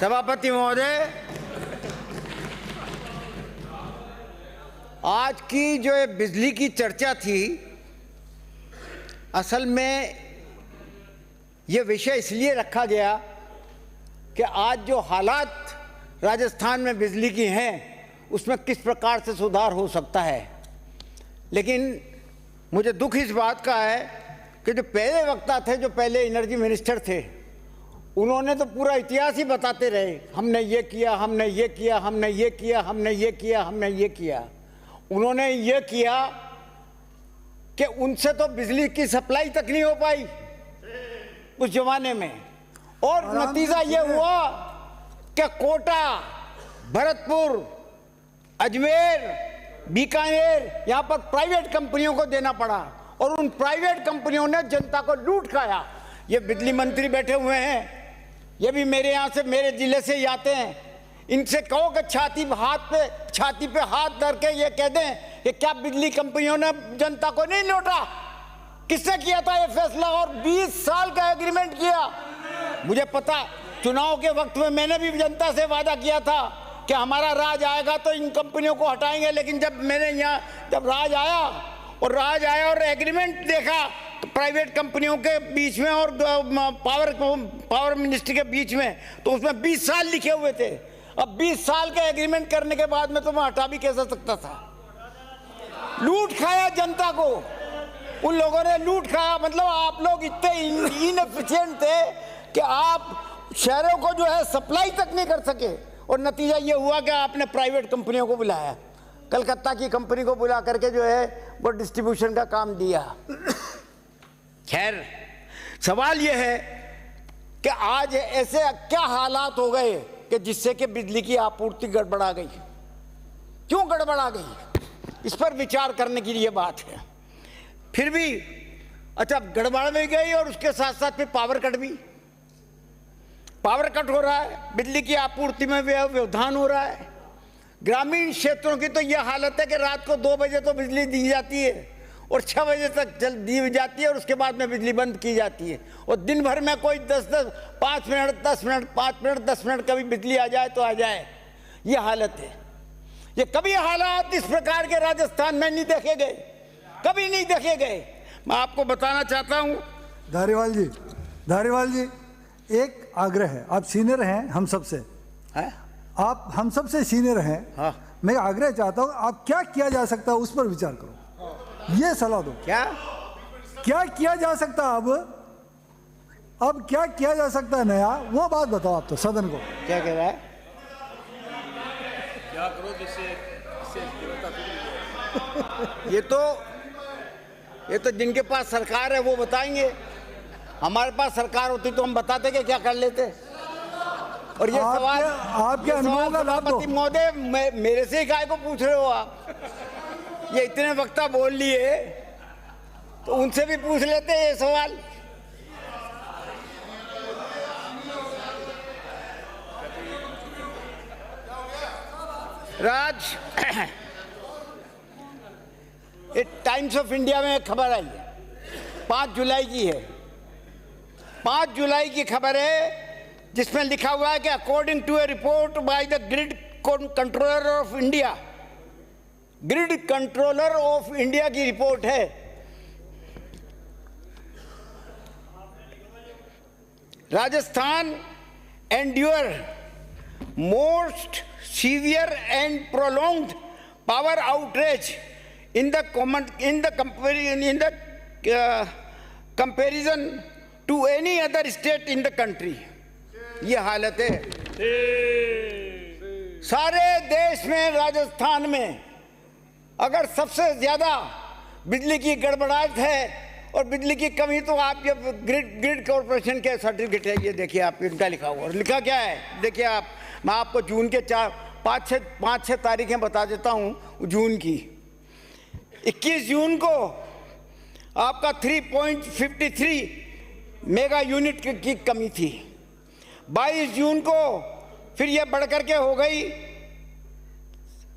सभापति महोदय, आज की जो ये बिजली की चर्चा थी, असल में ये विषय इसलिए रखा गया कि आज जो हालात राजस्थान में बिजली की हैं उसमें किस प्रकार से सुधार हो सकता है। लेकिन मुझे दुख इस बात का है कि जो पहले वक्ता थे, जो पहले एनर्जी मिनिस्टर थे, उन्होंने तो पूरा इतिहास ही बताते रहे, हमने ये किया, हमने ये किया, हमने ये किया, हमने ये किया, हमने ये किया। उन्होंने ये किया कि उनसे तो बिजली की सप्लाई तक नहीं हो पाई उस जमाने में, और नतीजा ये हुआ कि कोटा, भरतपुर, अजमेर, बीकानेर यहाँ पर प्राइवेट कंपनियों को देना पड़ा, और उन प्राइवेट कंपनियों ने जनता को लूट खाया। ये बिजली मंत्री बैठे हुए हैं, ये भी मेरे यहाँ से, मेरे जिले से ही आते हैं। इनसे कहो कि छाती पे हाथ धर के ये कह दें कि क्या बिजली कंपनियों ने जनता को नहीं लूटा? किसने किया था ये फैसला? और 20 साल का एग्रीमेंट किया। मुझे पता, चुनाव के वक्त में मैंने भी जनता से वादा किया था कि हमारा राज आएगा तो इन कंपनियों को हटाएंगे। लेकिन जब मैंने यहाँ जब राज आया और एग्रीमेंट देखा प्राइवेट कंपनियों के बीच में और पावर मिनिस्ट्री के बीच में, तो उसमें 20 साल लिखे हुए थे। अब 20 साल का एग्रीमेंट करने के बाद में तो मैं हटा भी कैसे सकता था? लूट खाया जनता को, उन लोगों ने लूट खाया। मतलब आप लोग इतने इनएफिशिएंट थे कि आप शहरों को जो है सप्लाई तक नहीं कर सके, और नतीजा ये हुआ कि आपने प्राइवेट कंपनियों को बुलाया, कलकत्ता की कंपनी को बुला करके जो है वो डिस्ट्रीब्यूशन का काम दिया। खैर, सवाल ये है कि आज ऐसे क्या हालात हो गए कि जिससे कि बिजली की आपूर्ति गड़बड़ा गई। क्यों गड़बड़ा गई, इस पर विचार करने की लिए बात है। फिर भी अच्छा, गड़बड़ भी गई और उसके साथ साथ फिर पावर कट हो रहा है, बिजली की आपूर्ति में व्यवधान हो रहा है। ग्रामीण क्षेत्रों की तो यह हालत है कि रात को 2 बजे तो बिजली दी जाती है और 6 बजे तक दी जाती है, और उसके बाद में बिजली बंद की जाती है। और दिन भर में कोई 5 मिनट 10 मिनट कभी बिजली आ जाए तो आ जाए, ये हालत है। ये कभी हालात इस प्रकार के राजस्थान में नहीं देखे गए, कभी नहीं देखे गए। मैं आपको बताना चाहता हूँ। धारीवाल जी, एक आग्रह है, आप सीनियर हैं हम सबसे, आप हम सबसे सीनियर हैं। हाँ। मैं आग्रह चाहता हूँ, आप क्या किया जा सकता है उस पर विचार करो, ये सलाह दो। क्या किया जा सकता है अब क्या किया जा सकता है नया, वो बात बताओ आप तो सदन को। क्या कह रहा है? क्या करो जिससे ये तो जिनके पास सरकार है वो बताएंगे। हमारे पास सरकार होती तो हम बताते कि क्या कर लेते। और ये सवाल आपके अनुभव का लाभ दो। महोदय, मेरे से ही काय को पूछ रहे हो आप? ये इतने वक्ता बोल लिए तो उनसे भी पूछ लेते ये सवाल। राज, टाइम्स ऑफ इंडिया में एक खबर आई है, 5 जुलाई की है। 5 जुलाई की खबर है जिसमें लिखा हुआ है कि according to a report by the grid controller of India, grid controller of India की रिपोर्ट है, Rajasthan endure most severe and prolonged power outrage in the comparison to any other state in the country। ये हालत है सारे देश में। राजस्थान में अगर सबसे ज्यादा बिजली की गड़बड़ाहट है और बिजली की कमी, तो आप ये ग्रिड कॉर्पोरेशन के सर्टिफिकेट है, ये देखिए आप, इनका लिखा हुआ। और लिखा क्या है देखिए आप, मैं आपको जून के 5-6 तारीखें बता देता हूँ। जून की 21 जून को आपका 3.53 मेगा यूनिट की कमी थी। 22 जून को फिर यह बढ़कर के हो गई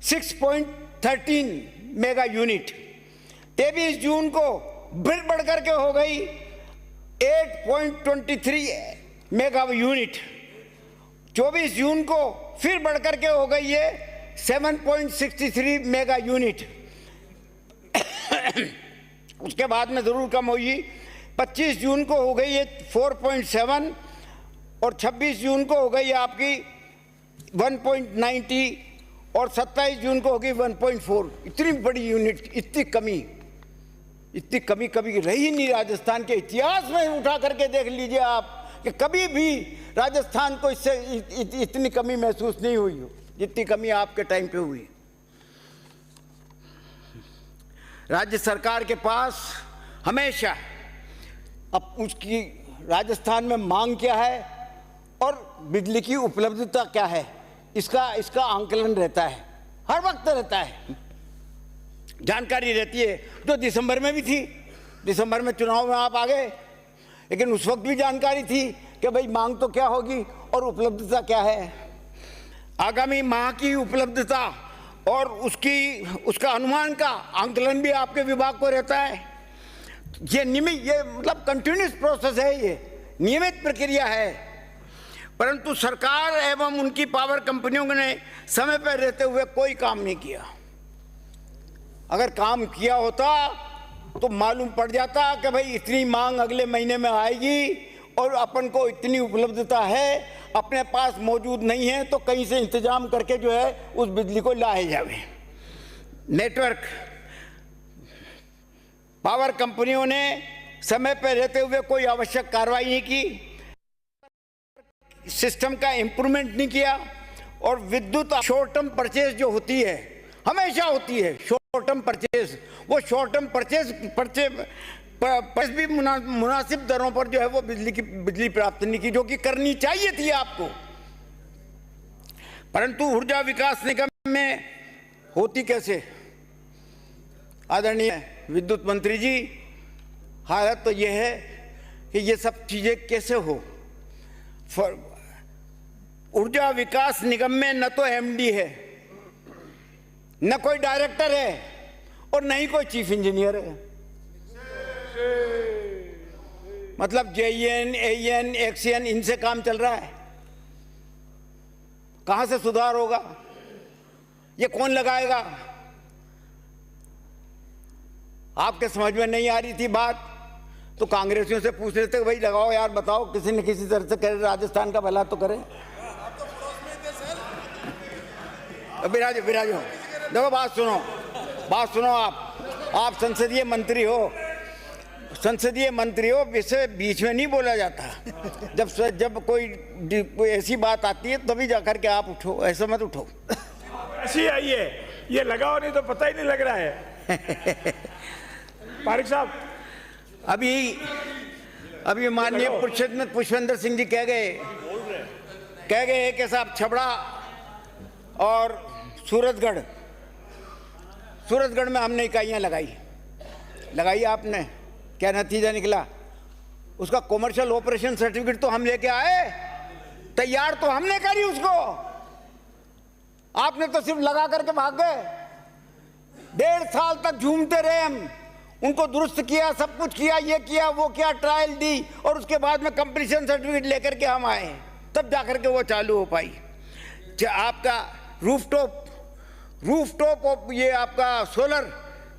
6.13 मेगा यूनिट। 23 जून को फिर बढ़कर के हो गई 8.23 मेगा यूनिट। 24 जून को फिर बढ़कर के हो गई ये 7.63 मेगा यूनिट। उसके बाद में ज़रूर कम हुई। 25 जून को हो गई ये 4.7 और 26 जून को हो गई आपकी 1.90 और 27 जून को हो गई 1.4। इतनी बड़ी यूनिट, इतनी कमी कभी रही नहीं राजस्थान के इतिहास में। उठा करके देख लीजिए आप कि कभी भी राजस्थान को इससे इतनी कमी महसूस नहीं हुई हो जितनी कमी आपके टाइम पे हुई। राज्य सरकार के पास हमेशा अब उसकी राजस्थान में मांग क्या है और बिजली की उपलब्धता क्या है, इसका आंकलन रहता है, हर वक्त रहता है, जानकारी रहती है। जो दिसंबर में भी थी, दिसंबर में चुनाव में आप आ गए, लेकिन उस वक्त भी जानकारी थी कि भाई मांग तो क्या होगी और उपलब्धता क्या है। आगामी माह की उपलब्धता और उसका अनुमान का आंकलन भी आपके विभाग को रहता है। ये मतलब कंटिन्यूस प्रोसेस है, ये नियमित प्रक्रिया है। परंतु सरकार एवं उनकी पावर कंपनियों ने समय पर रहते हुए कोई काम नहीं किया। अगर काम किया होता तो मालूम पड़ जाता कि भाई इतनी मांग अगले महीने में आएगी और अपन को इतनी उपलब्धता है, अपने पास मौजूद नहीं है तो कहीं से इंतजाम करके जो है उस बिजली को लाए जावे। नेटवर्क पावर कंपनियों ने समय पर रहते हुए कोई आवश्यक कार्रवाई नहीं की, सिस्टम का इंप्रूवमेंट नहीं किया और विद्युत शॉर्ट टर्म परचेज जो होती है, हमेशा होती है शॉर्ट टर्म परचेज, वो शॉर्ट टर्म परचेज भी मुनासिब दरों पर जो है वो बिजली प्राप्त नहीं की, जो कि करनी चाहिए थी आपको। परंतु ऊर्जा विकास निगम में होती कैसे, आदरणीय विद्युत मंत्री जी, हालत तो ये है कि ये सब चीजें कैसे हो। ऊर्जा विकास निगम में न तो एमडी है, न कोई डायरेक्टर है और न ही कोई चीफ इंजीनियर है। मतलब जेईएन, एईएन, एक्सीएन, इनसे काम चल रहा है। कहां से सुधार होगा, ये कौन लगाएगा? आपके समझ में नहीं आ रही थी बात तो कांग्रेसियों से पूछ रहे थे, भाई लगाओ यार, बताओ, किसी न किसी तरह से करे, राजस्थान का भला तो करे। विराजो देखो, बात सुनो। आप संसदीय मंत्री हो, इसे बीच में नहीं बोला जाता। जब कोई ऐसी बात आती है तभी जाकर के आप उठो, ऐसा मत उठो। ऐसी आई है, ये लगाओ नहीं तो पता ही नहीं लग रहा है। पारिक साहब, अभी माननीय पुष्पेंद्र सिंह जी कह गए कि साहब छबड़ा और सूरजगढ़ में हमने इकाइयां लगाई आपने, क्या नतीजा निकला? उसका कॉमर्शियल ऑपरेशन सर्टिफिकेट तो हम लेके आए, तैयार तो हमने करी उसको, आपने तो सिर्फ लगा करके भाग गए। 1.5 साल तक झूमते रहे हम, उनको दुरुस्त किया, सब कुछ किया, ये किया वो किया, ट्रायल दी और उसके बाद में कंप्लीशन सर्टिफिकेट लेकर के हम आए, तब जाकर के वो चालू हो पाई। आपका रूफटॉप ये आपका सोलर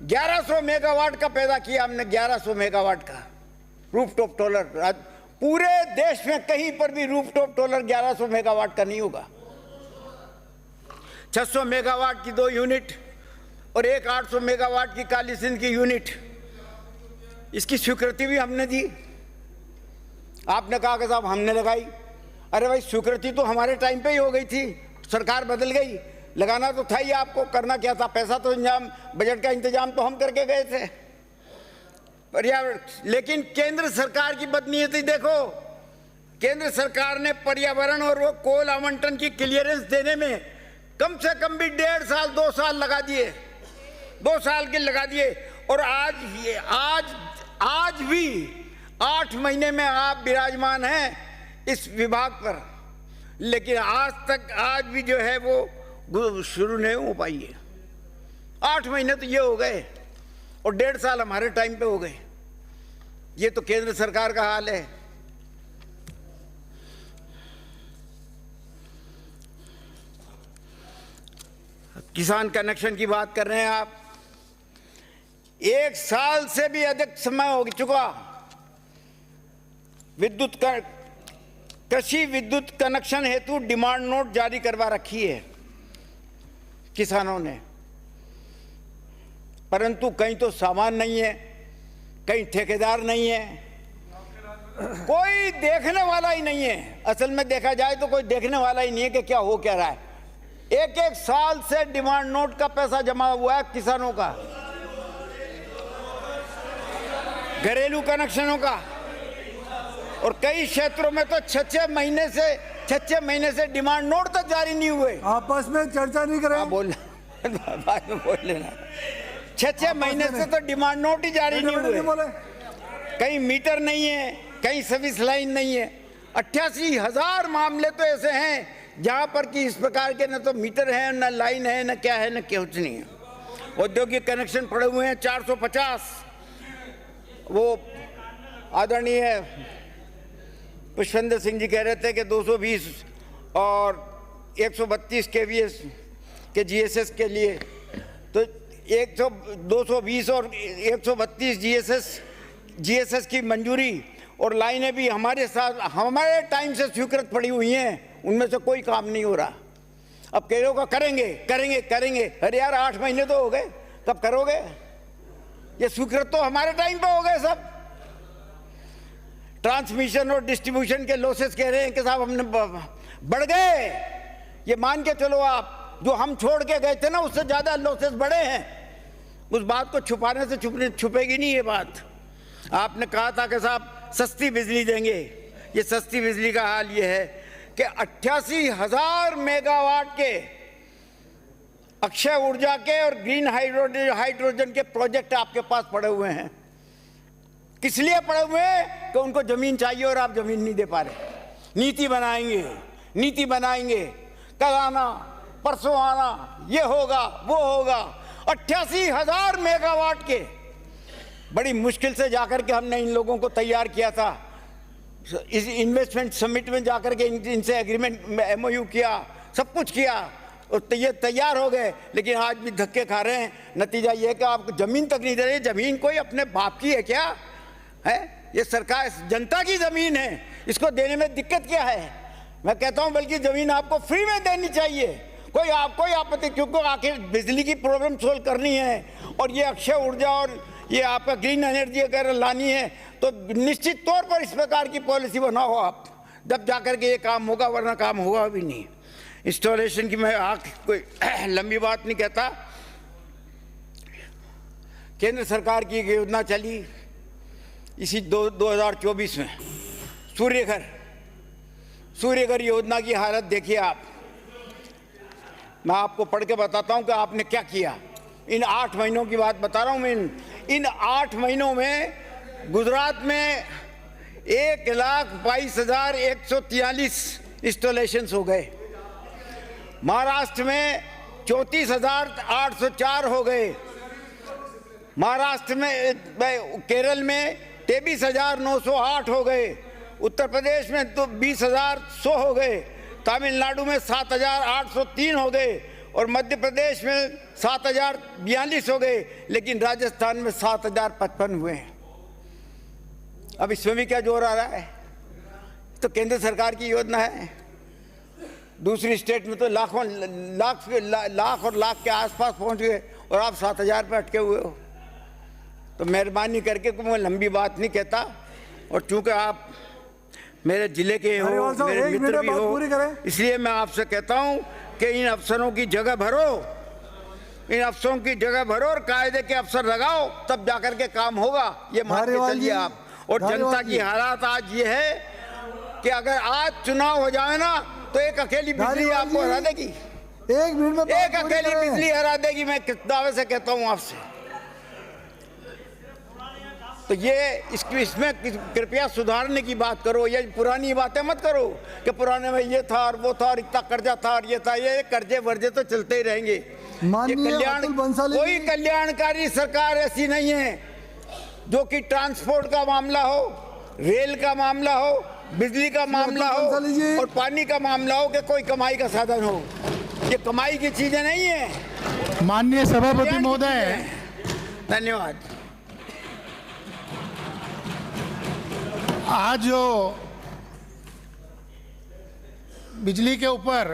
1100 मेगावाट का पैदा किया हमने, 1100 मेगावाट का रूफटॉप सोलर। पूरे देश में कहीं पर भी रूफटॉप सोलर 1100 मेगावाट का नहीं होगा। 600 मेगावाट की 2 यूनिट और एक 800 मेगावाट की काली सिंध की यूनिट, इसकी स्वीकृति भी हमने दी। आपने कहा कि साहब हमने लगाई, अरे भाई स्वीकृति तो हमारे टाइम पे ही हो गई थी, सरकार बदल गई, लगाना तो था ही आपको, करना क्या था? पैसा तो बजट का इंतजाम तो हम करके गए थे। पर्यावरण, लेकिन केंद्र सरकार की बदनीयती देखो, केंद्र सरकार ने पर्यावरण और वो कोल आवंटन की क्लियरेंस देने में कम से कम भी 1.5 साल 2 साल लगा दिए, 2 साल के लगा दिए। और आज भी 8 महीने में आप विराजमान हैं इस विभाग पर, लेकिन आज भी जो है वो शुरू नहीं हो पाई है। 8 महीने तो ये हो गए और 1.5 साल हमारे टाइम पे हो गए। ये तो केंद्र सरकार का हाल है। किसान कनेक्शन की बात कर रहे हैं आप। 1 साल से भी अधिक समय हो चुका कृषि विद्युत कनेक्शन हेतु डिमांड नोट जारी करवा रखी है किसानों ने, परंतु कहीं तो सामान नहीं है, कहीं ठेकेदार नहीं है, कोई देखने वाला ही नहीं है। असल में देखा जाए तो कोई देखने वाला ही नहीं है कि क्या हो क्या रहा है। 1-1 साल से डिमांड नोट का पैसा जमा हुआ है किसानों का, घरेलू कनेक्शनों का, और कई क्षेत्रों में तो 6-6 महीने से डिमांड नोट तक जारी नहीं हुए। आपस में चर्चा नहीं करें। बाद में बोल लेना। 6-6 महीने से तो डिमांड नोट ही जारी नहीं हुए। कहीं मीटर नहीं है, कहीं सर्विस लाइन नहीं है। 88,000 मामले तो ऐसे हैं जहां पर कि इस प्रकार के न तो मीटर है, न लाइन है, न क्या है, न कुछ नहीं है। औद्योगिक कनेक्शन पड़े हुए हैं 450। वो आदरणीय पुष्पेंद्र सिंह जी कह रहे थे कि 220 और 132 केवीएस के जीएसएस के लिए, तो 220 और 132 जीएसएस की मंजूरी और लाइनें भी हमारे साथ हमारे टाइम से स्वीकृत पड़ी हुई हैं, उनमें से कोई काम नहीं हो रहा। अब कह रहे हो करेंगे। अरे यार 8 महीने तो हो गए, कब करोगे? ये स्वीकृत तो हमारे टाइम पे हो गए सब। ट्रांसमिशन और डिस्ट्रीब्यूशन के लॉसेस कह रहे हैं कि साहब हमने बढ़ गए। ये मान के चलो आप, जो हम छोड़ के गए थे ना उससे ज्यादा लॉसेस बढ़े हैं। उस बात को छुपाने से छुपेगी नहीं ये बात। आपने कहा था कि साहब सस्ती बिजली देंगे। ये सस्ती बिजली का हाल ये है कि 88,000 मेगावाट के अक्षय ऊर्जा के और ग्रीन हाइड्रोजन के प्रोजेक्ट आपके पास पड़े हुए हैं। किस लिए पड़े हुए हैं? कि उनको जमीन चाहिए और आप जमीन नहीं दे पा रहे। नीति बनाएंगे, कल आना परसों आना, ये होगा वो होगा। 88,000 मेगावाट के बड़ी मुश्किल से जाकर के हमने इन लोगों को तैयार किया था। इस इन्वेस्टमेंट समिट में जाकर के इनसे एग्रीमेंट MOU किया, सब कुछ किया और ये तैयार हो गए, लेकिन आज भी धक्के खा रहे हैं। नतीजा ये कि आपको जमीन तक नहीं दे रहे। जमीन कोई अपने बाप की है क्या है? ये सरकार जनता की जमीन है, इसको देने में दिक्कत क्या है? मैं कहता हूं बल्कि जमीन आपको फ्री में देनी चाहिए। कोई आपत्ति, क्योंकि आखिर बिजली की प्रॉब्लम सोल्व करनी है और ये अक्षय ऊर्जा और ये आपका ग्रीन एनर्जी अगर लानी है तो निश्चित तौर पर इस प्रकार की पॉलिसी बनाओ आप, जब जाकर के ये काम होगा, वरना काम होगा भी नहीं। इंस्टॉलेशन की मैं कोई लंबी बात नहीं कहता। केंद्र सरकार की योजना चली इसी 2024 में, सूर्यघर योजना की हालत देखिए आप। मैं आपको पढ़ के बताता हूं कि आपने क्या किया। इन 8 महीनों की बात बता रहा हूं मैं। इन 8 महीनों में गुजरात में 1,22,143 इंस्टॉलेशंस हो गए। महाराष्ट्र में 34,804 हो गए। महाराष्ट्र में, केरल में 23,908 हो गए। उत्तर प्रदेश में तो 20,100 हो गए। तमिलनाडु में 7,803 हो गए और मध्य प्रदेश में 7,042 हो गए, लेकिन राजस्थान में 7,055 हुए हैं। अब इसमें भी क्या जोर आ रहा है? तो केंद्र सरकार की योजना है। दूसरी स्टेट में तो लाख और लाख के आसपास पहुंच गए और आप 7,000 पे अटके हुए हो। तो मेहरबानी करके, मैं लंबी बात नहीं कहता, और चूंकि आप मेरे जिले के हो, मेरे मित्र भी हो, इसलिए मैं आपसे कहता हूं कि इन अफसरों की जगह भरो और कायदे के अफसर लगाओ, तब जाकर के काम होगा। ये मान के चलिए आप। और जनता की हालात आज ये है कि अगर आज चुनाव हो जाए ना तो एक अकेली बिजली आपको हरा देगी। 1 मिनट में एक अकेली बिजली हरा देगी, मैं दावे से कहता हूं आपसे। तो ये इसमें कृपया सुधारने की बात करो। ये पुरानी बातें मत करो कि पुराने में ये था और वो था और इतना कर्जा था और ये था। ये कर्जे वर्जे तो चलते ही रहेंगे। कोई कल्याणकारी सरकार ऐसी नहीं है जो कि ट्रांसपोर्ट का मामला हो, रेल का मामला हो, बिजली का मामला हो और पानी का मामला हो कि कोई कमाई का साधन हो। ये कमाई की चीजें नहीं है। माननीय सभापति कल्याण की महोदय, चीजें हैं। धन्यवाद। आज जो बिजली के ऊपर